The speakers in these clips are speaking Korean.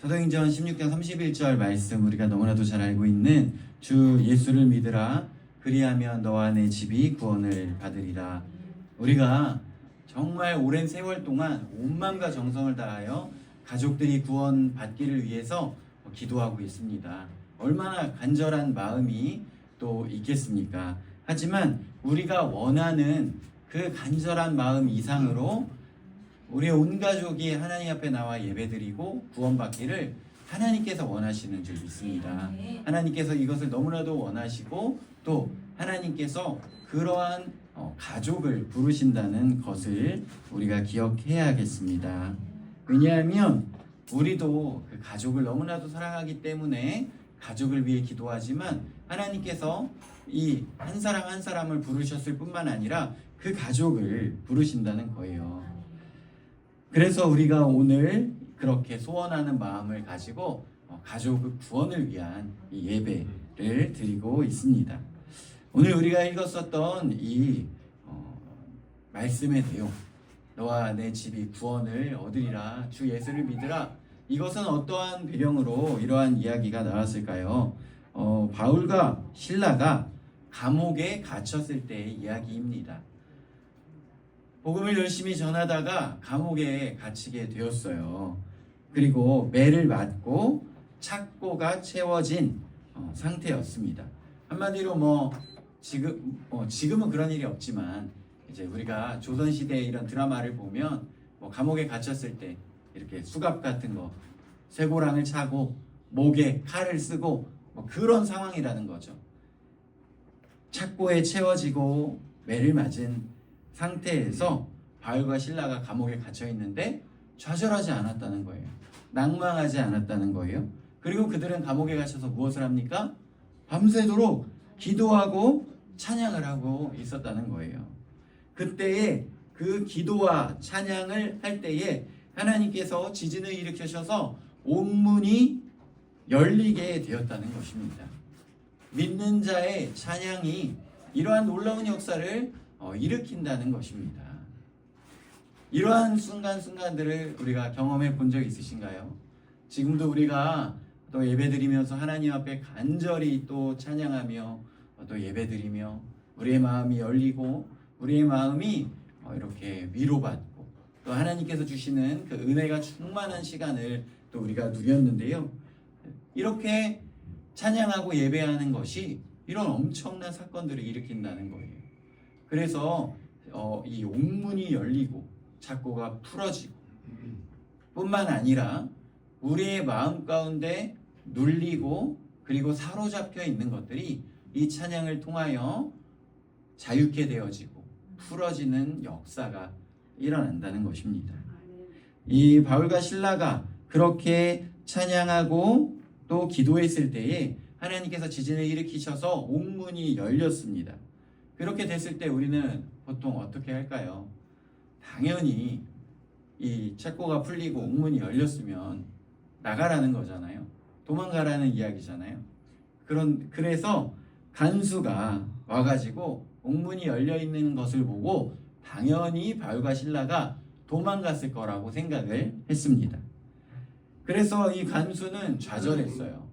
사도행전 16장 31절 말씀, 우리가 너무나도 잘 알고 있는 주 예수를 믿으라 그리하면 너와 내 집이 구원을 받으리라. 우리가 정말 오랜 세월 동안 온 마음과 정성을 다하여 가족들이 구원받기를 위해서 기도하고 있습니다. 얼마나 간절한 마음이 또 있겠습니까? 하지만 우리가 원하는 그 간절한 마음 이상으로 우리의 온 가족이 하나님 앞에 나와 예배드리고 구원받기를 하나님께서 원하시는 줄 믿습니다. 하나님께서 이것을 너무나도 원하시고 또 하나님께서 그러한 가족을 부르신다는 것을 우리가 기억해야겠습니다. 왜냐하면 우리도 그 가족을 너무나도 사랑하기 때문에 가족을 위해 기도하지만 하나님께서 이 한 사람 한 사람을 부르셨을 뿐만 아니라 그 가족을 부르신다는 거예요. 그래서 우리가 오늘 그렇게 소원하는 마음을 가지고 가족의 구원을 위한 이 예배를 드리고 있습니다. 오늘 우리가 읽었었던 이 말씀의 내용, 너와 내 집이 구원을 얻으리라, 주 예수를 믿으라, 이것은 어떠한 배경으로 이러한 이야기가 나왔을까요? 바울과 실라가 감옥에 갇혔을 때의 이야기입니다. 복음을 열심히 전하다가 감옥에 갇히게 되었어요. 그리고 매를 맞고 착고가 채워진 상태였습니다. 한마디로 지금은 그런 일이 없지만 이제 우리가 조선시대의 이런 드라마를 보면 감옥에 갇혔을 때 이렇게 수갑 같은 거, 쇠고랑을 차고 목에 칼을 쓰고 그런 상황이라는 거죠. 착고에 채워지고 매를 맞은 상태에서 바울과 실라가 감옥에 갇혀 있는데 좌절하지 않았다는 거예요. 낭망하지 않았다는 거예요. 그리고 그들은 감옥에 갇혀서 무엇을 합니까? 밤새도록 기도하고 찬양을 하고 있었다는 거예요. 그때에 그 기도와 찬양을 할 때에 하나님께서 지진을 일으키셔서 옥문이 열리게 되었다는 것입니다. 믿는 자의 찬양이 이러한 놀라운 역사를 일으킨다는 것입니다. 이러한 순간순간들을 우리가 경험해 본 적 있으신가요? 지금도 우리가 또 예배드리면서 하나님 앞에 간절히 또 찬양하며 또 예배드리며 우리의 마음이 열리고 우리의 마음이 이렇게 위로받고 또 하나님께서 주시는 그 은혜가 충만한 시간을 또 우리가 누렸는데요. 이렇게 찬양하고 예배하는 것이 이런 엄청난 사건들을 일으킨다는 거예요. 그래서 이 옥문이 열리고 착고가 풀어지고 뿐만 아니라 우리의 마음 가운데 눌리고 그리고 사로잡혀 있는 것들이 이 찬양을 통하여 자유케 되어지고 풀어지는 역사가 일어난다는 것입니다. 이 바울과 실라가 그렇게 찬양하고 또 기도했을 때에 하나님께서 지진을 일으키셔서 옥문이 열렸습니다. 그렇게 됐을 때 우리는 보통 어떻게 할까요? 당연히 이 착고가 풀리고 옥문이 열렸으면 나가라는 거잖아요. 도망가라는 이야기잖아요. 그래서 간수가 와가지고 옥문이 열려있는 것을 보고 당연히 바울과 실라가 도망갔을 거라고 생각을 했습니다. 그래서 이 간수는 좌절했어요.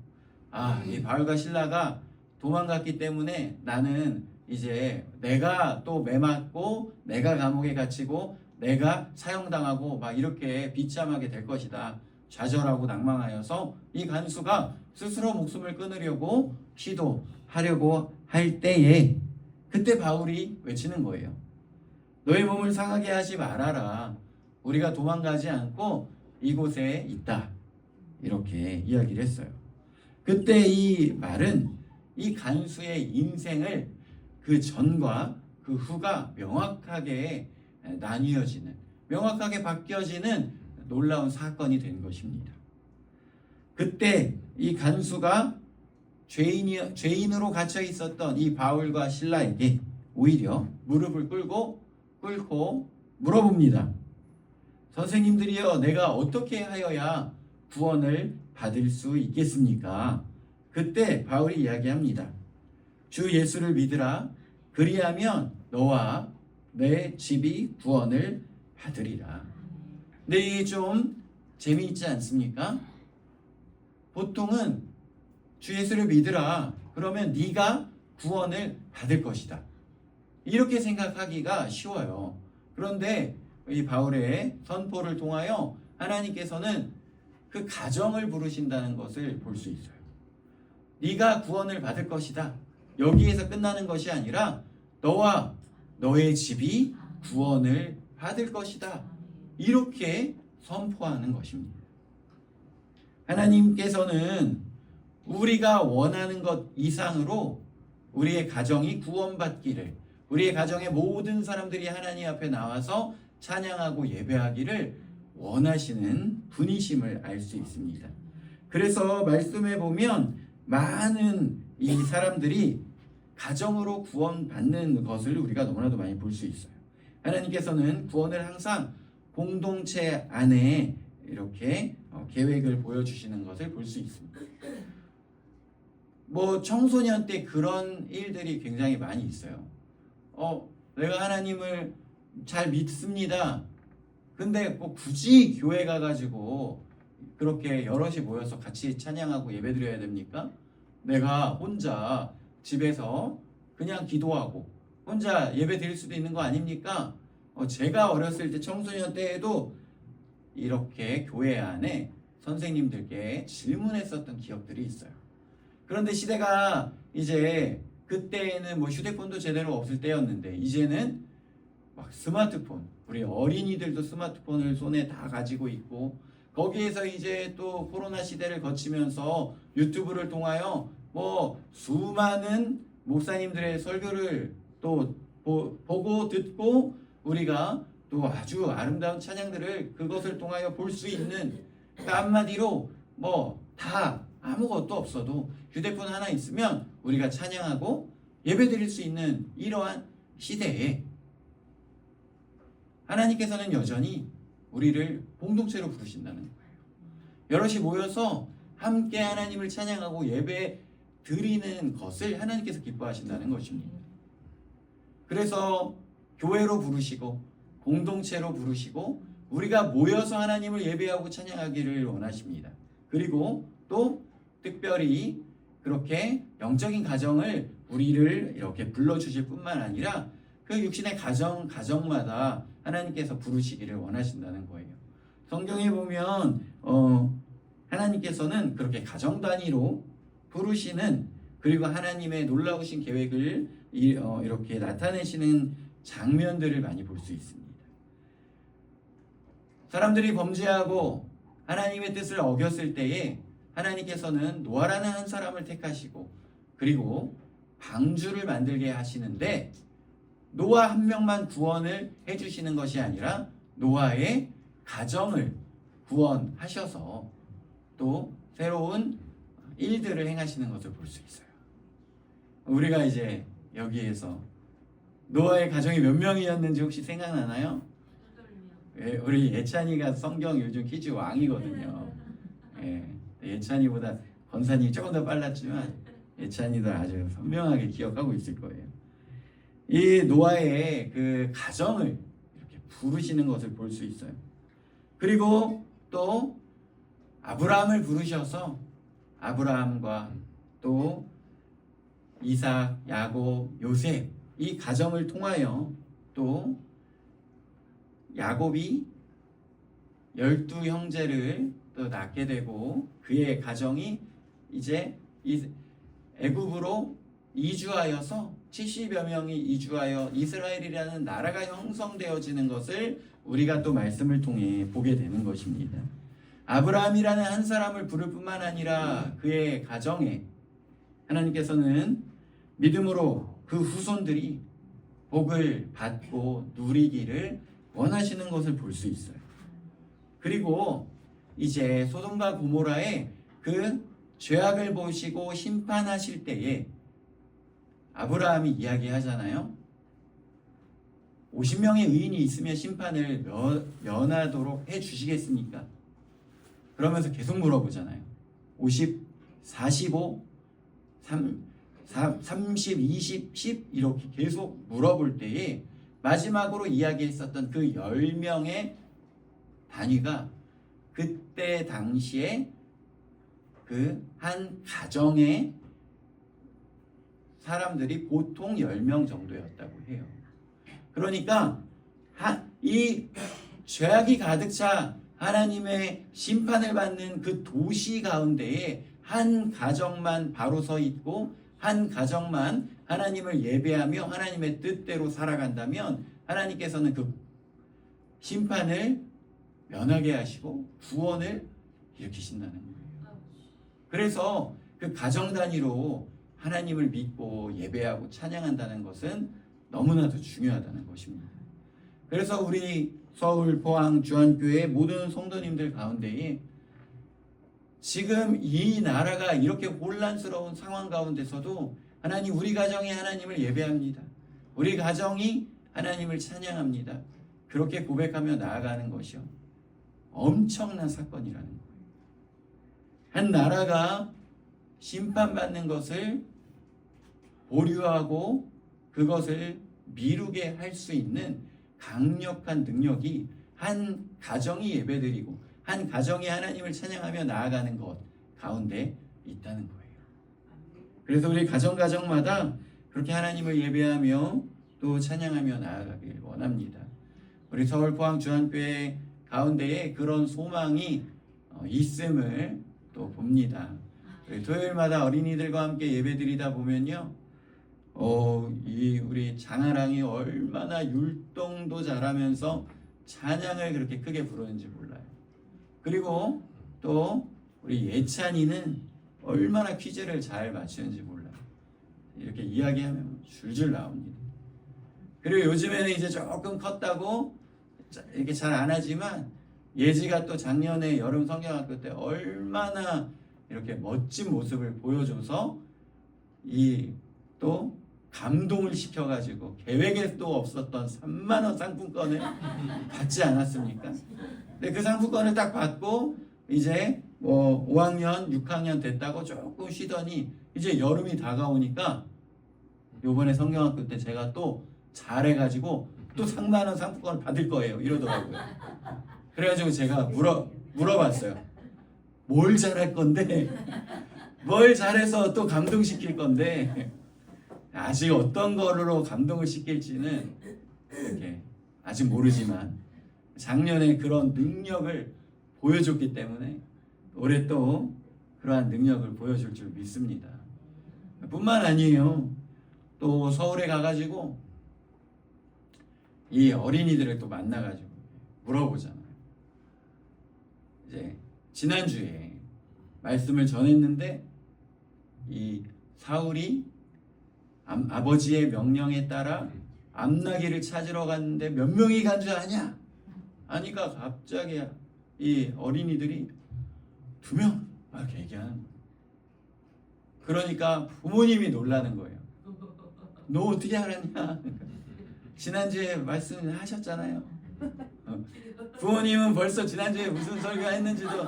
이 바울과 실라가 도망갔기 때문에 나는 이제 내가 또 매맞고 내가 감옥에 갇히고 내가 사형당하고 막 이렇게 비참하게 될 것이다. 좌절하고 낭망하여서 이 간수가 스스로 목숨을 끊으려고 시도하려고 할 때에 그때 바울이 외치는 거예요. 너의 몸을 상하게 하지 말아라. 우리가 도망가지 않고 이곳에 있다. 이렇게 이야기를 했어요. 그때 이 말은 이 간수의 인생을 그 전과 그 후가 명확하게 나뉘어지는, 명확하게 바뀌어지는 놀라운 사건이 된 것입니다. 그때 이 간수가 죄인으로 갇혀 있었던 이 바울과 실라에게 오히려 무릎을 꿇고 물어봅니다. 선생님들이여, 내가 어떻게 하여야 구원을 받을 수 있겠습니까? 그때 바울이 이야기합니다. 주 예수를 믿으라. 그리하면 너와 내 집이 구원을 받으리라. 근데 이게 좀 재미있지 않습니까? 보통은 주 예수를 믿으라. 그러면 네가 구원을 받을 것이다. 이렇게 생각하기가 쉬워요. 그런데 이 바울의 선포를 통하여 하나님께서는 그 가정을 부르신다는 것을 볼 수 있어요. 네가 구원을 받을 것이다. 여기에서 끝나는 것이 아니라 너와 너의 집이 구원을 받을 것이다. 이렇게 선포하는 것입니다. 하나님께서는 우리가 원하는 것 이상으로 우리의 가정이 구원받기를, 우리의 가정의 모든 사람들이 하나님 앞에 나와서 찬양하고 예배하기를 원하시는 분이심을 알 수 있습니다. 그래서 말씀에 보면 많은 이 사람들이 가정으로 구원받는 것을 우리가 너무나도 많이 볼 수 있어요. 하나님께서는 구원을 항상 공동체 안에 이렇게 계획을 보여주시는 것을 볼 수 있습니다. 뭐 청소년 때 그런 일들이 굉장히 많이 있어요. 내가 하나님을 잘 믿습니다. 근데 뭐 굳이 교회 가가지고 그렇게 여럿이 모여서 같이 찬양하고 예배드려야 됩니까? 내가 혼자 집에서 그냥 기도하고 혼자 예배 드릴 수도 있는 거 아닙니까? 제가 어렸을 때 청소년 때에도 이렇게 교회 안에 선생님들께 질문했었던 기억들이 있어요. 그런데 시대가 이제 그때는 뭐 휴대폰도 제대로 없을 때였는데 이제는 막 스마트폰, 우리 어린이들도 스마트폰을 손에 다 가지고 있고 거기에서 이제 또 코로나 시대를 거치면서 유튜브를 통하여 뭐 수많은 목사님들의 설교를 또 보고 듣고 우리가 또 아주 아름다운 찬양들을 그것을 통하여 볼 수 있는, 그러니까 한마디로 뭐 다 아무것도 없어도 휴대폰 하나 있으면 우리가 찬양하고 예배드릴 수 있는 이러한 시대에 하나님께서는 여전히 우리를 공동체로 부르신다는 거예요. 여럿이 모여서 함께 하나님을 찬양하고 예배 드리는 것을 하나님께서 기뻐하신다는 것입니다. 그래서 교회로 부르시고 공동체로 부르시고 우리가 모여서 하나님을 예배하고 찬양하기를 원하십니다. 그리고 또 특별히 그렇게 영적인 가정을 우리를 이렇게 불러주실 뿐만 아니라 그 육신의 가정마다 하나님께서 부르시기를 원하신다는 거예요. 성경에 보면 하나님께서는 그렇게 가정 단위로 부르시는, 그리고 하나님의 놀라우신 계획을 이렇게 나타내시는 장면들을 많이 볼 수 있습니다. 사람들이 범죄하고 하나님의 뜻을 어겼을 때에 하나님께서는 노아라는 한 사람을 택하시고 그리고 방주를 만들게 하시는데 노아 한 명만 구원을 해주시는 것이 아니라 노아의 가정을 구원하셔서 또 새로운 일들을 행하시는 것을 볼 수 있어요. 우리가 이제 여기에서 노아의 가정이 몇 명이었는지 혹시 생각나나요? 우리 예찬이가 성경 요즘 퀴즈 왕이거든요. 예찬이보다 권사님이 조금 더 빨랐지만 예찬이도 아주 선명하게 기억하고 있을 거예요. 이 노아의 그 가정을 이렇게 부르시는 것을 볼 수 있어요. 그리고 또 아브라함을 부르셔서 아브라함과 또 이삭, 야곱, 요셉 이 가정을 통하여 또 야곱이 12형제를 또 낳게 되고 그의 가정이 이제 애굽으로 이주하여서 70여 명이 이주하여 이스라엘이라는 나라가 형성되어지는 것을 우리가 또 말씀을 통해 보게 되는 것입니다. 아브라함이라는 한 사람을 부를 뿐만 아니라 그의 가정에 하나님께서는 믿음으로 그 후손들이 복을 받고 누리기를 원하시는 것을 볼 수 있어요. 그리고 이제 소돔과 고모라의 그 죄악을 보시고 심판하실 때에 아브라함이 이야기하잖아요. 50명의 의인이 있으면 심판을 면하도록 해주시겠습니까? 그러면서 계속 물어보잖아요. 50, 45, 30, 20, 10 이렇게 계속 물어볼 때에 마지막으로 이야기했었던 그 10명의 단위가 그때 당시에 그 한 가정에 사람들이 보통 10명 정도였다고 해요. 그러니까 이 죄악이 가득 차 하나님의 심판을 받는 그 도시 가운데에 한 가정만 바로 서 있고 한 가정만 하나님을 예배하며 하나님의 뜻대로 살아간다면 하나님께서는 그 심판을 면하게 하시고 구원을 일으키신다는 거예요. 그래서 그 가정 단위로 하나님을 믿고 예배하고 찬양한다는 것은 너무나도 중요하다는 것입니다. 그래서 우리 서울 포항 주안교회 모든 성도님들 가운데에 지금 이 나라가 이렇게 혼란스러운 상황 가운데서도 하나님, 우리 가정이 하나님을 예배합니다. 우리 가정이 하나님을 찬양합니다. 그렇게 고백하며 나아가는 것이요, 엄청난 사건이라는 거예요. 한 나라가 심판받는 것을 보류하고 그것을 미루게 할 수 있는 강력한 능력이 한 가정이 예배드리고 한 가정이 하나님을 찬양하며 나아가는 것 가운데 있다는 거예요. 그래서 우리 가정마다 그렇게 하나님을 예배하며 또 찬양하며 나아가길 원합니다. 우리 서울 포항 주안교회 가운데에 그런 소망이 있음을 또 봅니다. 토요일마다 어린이들과 함께 예배드리다 보면요, 우리 장아랑이 얼마나 율동도 잘하면서 찬양을 그렇게 크게 부르는지 몰라요. 그리고 또 우리 예찬이는 얼마나 퀴즈를 잘 맞추는지 몰라요. 이렇게 이야기하면 줄줄 나옵니다. 그리고 요즘에는 이제 조금 컸다고 이렇게 잘 안 하지만 예지가 또 작년에 여름 성경학교 때 얼마나 이렇게 멋진 모습을 보여줘서 또 감동을 시켜가지고 계획에도 없었던 3만 원 상품권을 받지 않았습니까? 근데 그 상품권을 딱 받고 이제 5학년, 6학년 됐다고 조금 쉬더니 이제 여름이 다가오니까 요번에 성경학교 때 제가 또 잘해가지고 또 3만 원 상품권을 받을 거예요 이러더라고요. 그래가지고 제가 물어봤어요. 뭘 잘할 건데? 뭘 잘해서 또 감동시킬 건데? 아직 어떤 거로 감동을 시킬지는 이렇게 아직 모르지만 작년에 그런 능력을 보여줬기 때문에 올해 또 그러한 능력을 보여줄 줄 믿습니다. 뿐만 아니에요. 또 서울에 가가지고 이 어린이들을 또 만나가지고 물어보잖아요. 이제 지난주에 말씀을 전했는데 이 사울이 아버지의 명령에 따라 암나귀를 찾으러 갔는데 몇 명이 간 줄 아냐? 아니까 갑자기 이 어린이들이 2명 이렇게 얘기하는 거예요. 그러니까 부모님이 놀라는 거예요. 너 어떻게 알았냐? 지난주에 말씀하셨잖아요. 부모님은 벌써 지난주에 무슨 설교했는지도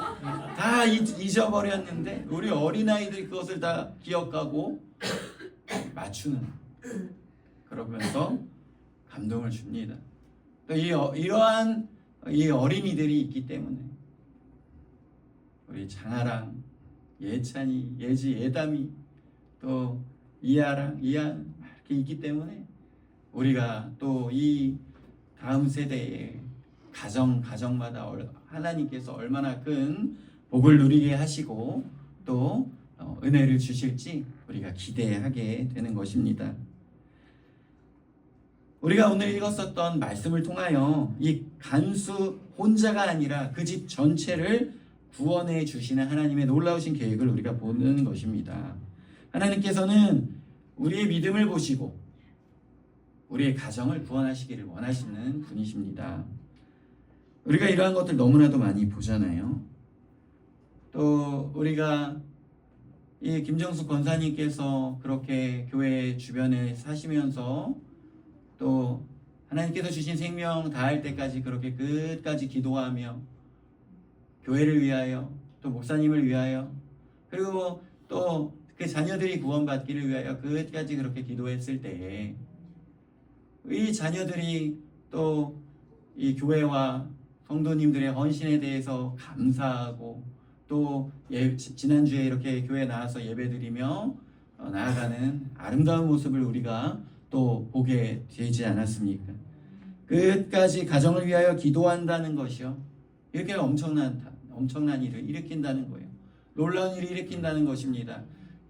다 잊어버렸는데 우리 어린아이들이 그것을 다 기억하고 맞추는, 그러면서 감동을 줍니다. 또 이러한 이 어린이들이 있기 때문에 우리 장아랑, 예찬이, 예지, 예담이, 또 이하랑, 이한 이렇게 있기 때문에 우리가 또 이 다음 세대의 가정마다 하나님께서 얼마나 큰 복을 누리게 하시고 또 은혜를 주실지 우리가 기대하게 되는 것입니다. 우리가 오늘 읽었었던 말씀을 통하여 이 간수 혼자가 아니라 그 집 전체를 구원해 주시는 하나님의 놀라우신 계획을 우리가 보는 것입니다. 하나님께서는 우리의 믿음을 보시고 우리의 가정을 구원하시기를 원하시는 분이십니다. 우리가 이러한 것들 너무나도 많이 보잖아요. 또 우리가 이 김정숙 권사님께서 그렇게 교회 주변에 사시면서 또 하나님께서 주신 생명 다할 때까지 그렇게 끝까지 기도하며 교회를 위하여 또 목사님을 위하여 그리고 또 그 자녀들이 구원받기를 위하여 끝까지 그렇게 기도했을 때에 이 자녀들이 또 이 교회와 성도님들의 헌신에 대해서 감사하고 또 지난주에 이렇게 교회 나와서 예배드리며 나아가는 아름다운 모습을 우리가 또 보게 되지 않았습니까? 끝까지 가정을 위하여 기도한다는 것이요, 이렇게 엄청난 일을 일으킨다는 거예요. 놀라운 일을 일으킨다는 것입니다.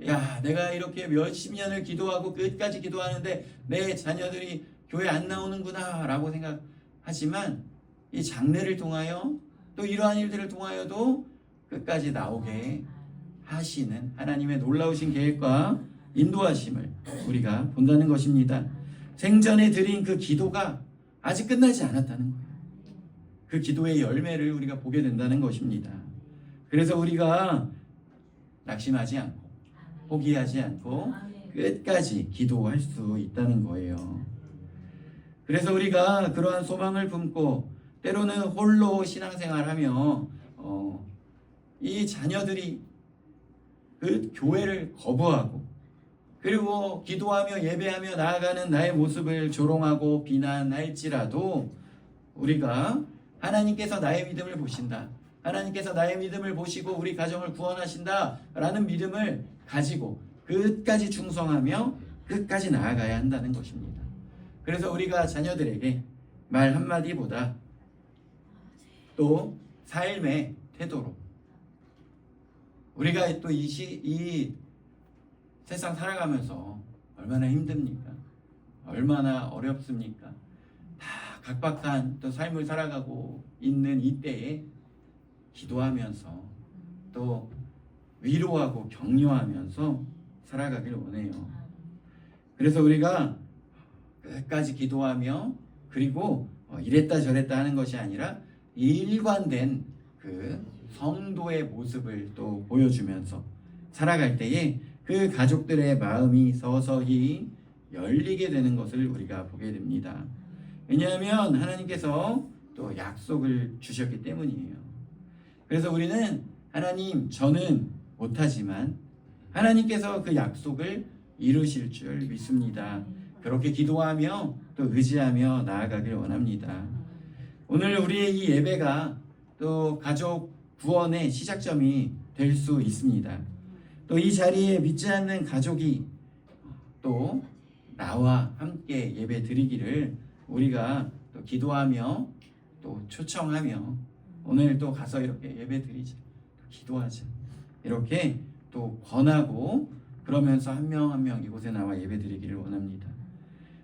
야, 내가 이렇게 몇십 년을 기도하고 끝까지 기도하는데 내 자녀들이 교회 안 나오는구나 라고 생각하지만, 이 장례를 통하여 또 이러한 일들을 통하여도 끝까지 나오게 하시는 하나님의 놀라우신 계획과 인도하심을 우리가 본다는 것입니다. 생전에 드린 그 기도가 아직 끝나지 않았다는 거예요. 그 기도의 열매를 우리가 보게 된다는 것입니다. 그래서 우리가 낙심하지 않고 포기하지 않고 끝까지 기도할 수 있다는 거예요. 그래서 우리가 그러한 소망을 품고 때로는 홀로 신앙생활하며 이 자녀들이 그 교회를 거부하고 그리고 기도하며 예배하며 나아가는 나의 모습을 조롱하고 비난할지라도 우리가 하나님께서 나의 믿음을 보신다, 하나님께서 나의 믿음을 보시고 우리 가정을 구원하신다 라는 믿음을 가지고 끝까지 충성하며 끝까지 나아가야 한다는 것입니다. 그래서 우리가 자녀들에게 말 한마디보다 또 삶의 태도로, 우리가 또 이 세상 살아가면서 얼마나 힘듭니까? 얼마나 어렵습니까? 다 각박한 또 삶을 살아가고 있는 이때에 기도하면서 또 위로하고 격려하면서 살아가길 원해요. 그래서 우리가 끝까지 기도하며 그리고 이랬다 저랬다 하는 것이 아니라 일관된 그 성도의 모습을 또 보여주면서 살아갈 때에 그 가족들의 마음이 서서히 열리게 되는 것을 우리가 보게 됩니다. 왜냐하면 하나님께서 또 약속을 주셨기 때문이에요. 그래서 우리는 하나님, 저는 못하지만 하나님께서 그 약속을 이루실 줄 믿습니다. 그렇게 기도하며 또 의지하며 나아가길 원합니다. 오늘 우리의 이 예배가 또 가족 구원의 시작점이 될 수 있습니다. 또 이 자리에 믿지 않는 가족이 또 나와 함께 예배 드리기를 우리가 또 기도하며 또 초청하며 오늘 또 가서 이렇게 예배 드리자, 기도하자, 이렇게 또 권하고 그러면서 한 명 한 명 이곳에 나와 예배 드리기를 원합니다.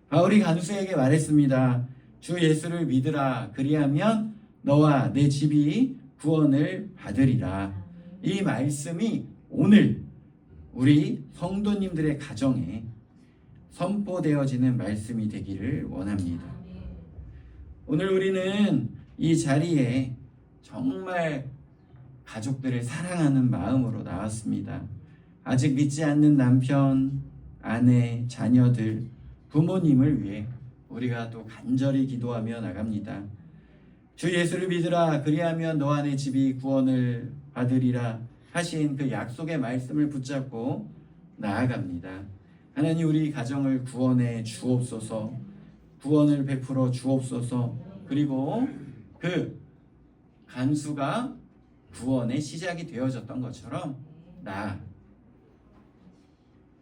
바울이 간수에게 말했습니다. 주 예수를 믿으라, 그리하면 너와 내 집이 구원을 받으리라. 이 말씀이 오늘 우리 성도님들의 가정에 선포되어지는 말씀이 되기를 원합니다. 오늘 우리는 이 자리에 정말 가족들을 사랑하는 마음으로 나왔습니다. 아직 믿지 않는 남편, 아내, 자녀들, 부모님을 위해 우리가 또 간절히 기도하며 나갑니다. 주 예수를 믿으라, 그리하면 너와 내 집이 구원을 받으리라 하신 그 약속의 말씀을 붙잡고 나아갑니다. 하나님, 우리 가정을 구원해 주옵소서, 구원을 베풀어 주옵소서. 그리고 그 간수가 구원의 시작이 되어졌던 것처럼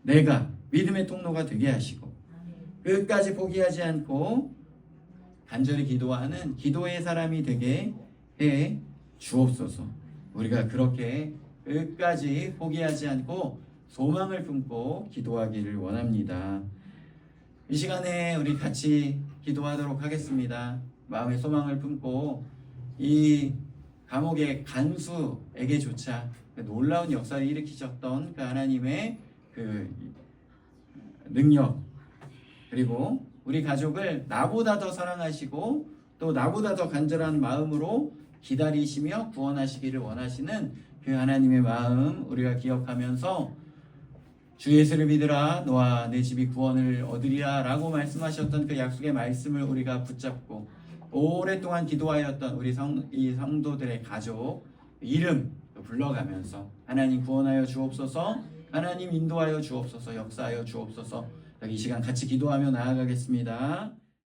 내가 믿음의 통로가 되게 하시고 끝까지 포기하지 않고 간절히 기도하는 기도의 사람이 되게 해 주옵소서. 우리가 그렇게 끝까지 포기하지 않고 소망을 품고 기도하기를 원합니다. 이 시간에 우리 같이 기도하도록 하겠습니다. 마음의 소망을 품고 이 감옥의 간수에게조차 놀라운 역사를 일으키셨던 그 하나님의 그 능력, 그리고 우리 가족을 나보다 더 사랑하시고 또 나보다 더 간절한 마음으로 기다리시며 구원하시기를 원하시는 그 하나님의 마음 우리가 기억하면서 주 예수를 믿으라, 너와 내 집이 구원을 얻으리라 라고 말씀하셨던 그 약속의 말씀을 우리가 붙잡고 오랫동안 기도하였던 우리 이 성도들의 가족 이름 불러가면서 하나님 구원하여 주옵소서, 하나님 인도하여 주옵소서, 역사하여 주옵소서. 이 시간 같이 기도하며 나아가겠습니다.